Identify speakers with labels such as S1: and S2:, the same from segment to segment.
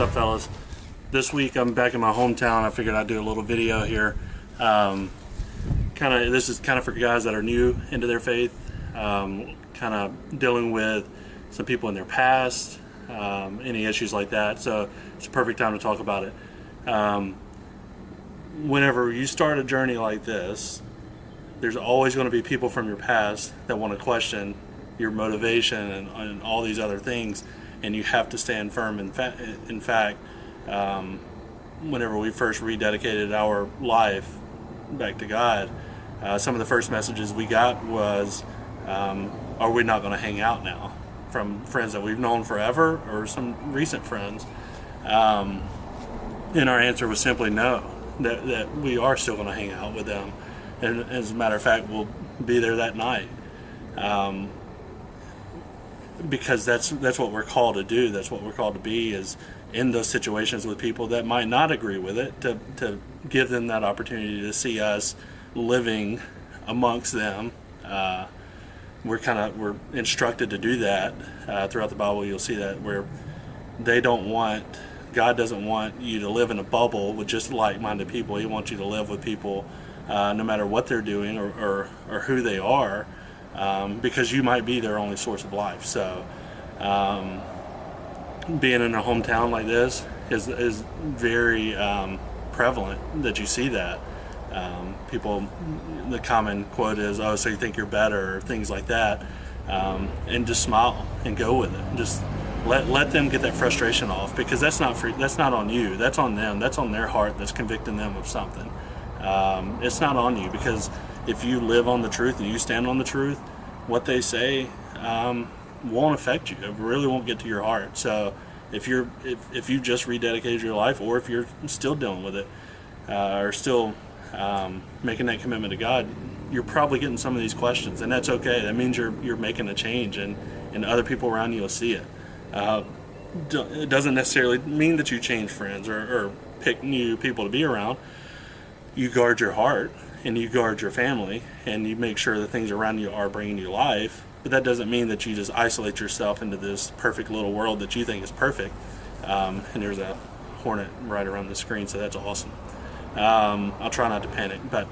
S1: up, fellas? This week I'm back in my hometown. I figured I'd do a little video here. This is kind of for guys that are new into their faith, kind of dealing with some people in their past, any issues like that. So it's a perfect time to talk about it. Whenever you start a journey like this, there's always going to be people from your past that want to question your motivation and all these other things, and you have to stand firm. In fact, whenever we first rededicated our life back to God, some of the first messages we got was, are we not going to hang out now? From friends that we've known forever or some recent friends. And our answer was simply no, that we are still going to hang out with them. And as a matter of fact, we'll be there that night. Because that's what we're called to do. That's what we're called to be, is in those situations with people that might not agree with it, to give them that opportunity to see us living amongst them. We're instructed to do that throughout the Bible. You'll see that where God doesn't want you to live in a bubble with just like-minded people. He wants you to live with people no matter what they're doing or who they are, because you might be their only source of life. So being in a hometown like this is very prevalent that you see that. People, the common quote is, "Oh, so you think you're better," or things like that, and just smile and go with it. Just let them get that frustration off, because that's not on you. That's on them. That's on their heart that's convicting them of something. It's not on you, because if you live on the truth and you stand on the truth, what they say won't affect you. It really won't get to your heart. So if you just rededicated your life, or if you're still dealing with it, or still making that commitment to God, you're probably getting some of these questions, and that's okay. That means you're making a change, and other people around you will see it. It doesn't necessarily mean that you change friends or pick new people to be around. You guard your heart, and you guard your family, and you make sure the things around you are bringing you life. But that doesn't mean that you just isolate yourself into this perfect little world that you think is perfect. And there's a hornet right around the screen, so that's awesome. I'll try not to panic, but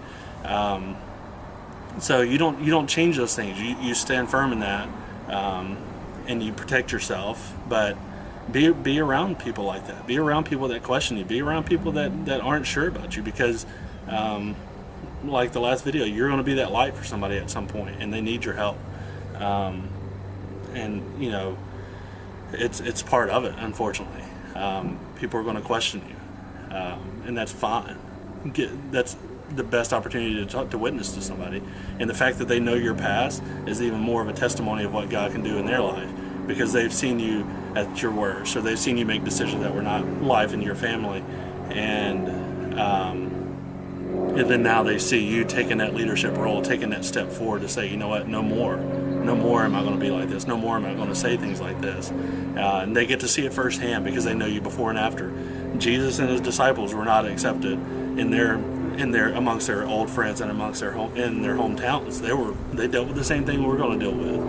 S1: so you don't change those things. You stand firm in that, and you protect yourself. But be around people like that. Be around people that question you. Be around people that aren't sure about you, because like the last video, you're going to be that light for somebody at some point, and they need your help. And you know, it's part of it, unfortunately. People are going to question you, and that's fine. That's the best opportunity to witness to somebody, and the fact that they know your past is even more of a testimony of what God can do in their life, because they've seen you at your worst, or they've seen you make decisions that were not life in your family, and then now they see you taking that leadership role, taking that step forward to say, you know what, no more am I going to be like this, no more am I going to say things like this, and they get to see it firsthand because they know you before and after. Jesus and his disciples were not accepted in their amongst their old friends and amongst their hometowns. They dealt with the same thing we're going to deal with,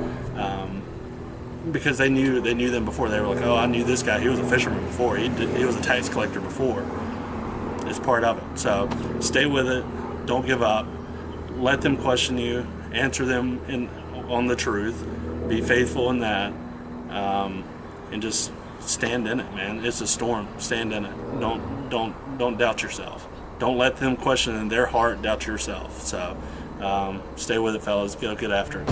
S1: because they knew them before. They were like, oh, I knew this guy. He was a fisherman before. He was a tax collector before. It's part of it. So stay with it. Don't give up. Let them question you. Answer them on the truth. Be faithful in that, and just stand in it, man. It's a storm. Stand in it. Don't doubt yourself. Don't let them question in their heart doubt yourself. So stay with it, fellas. Get after it.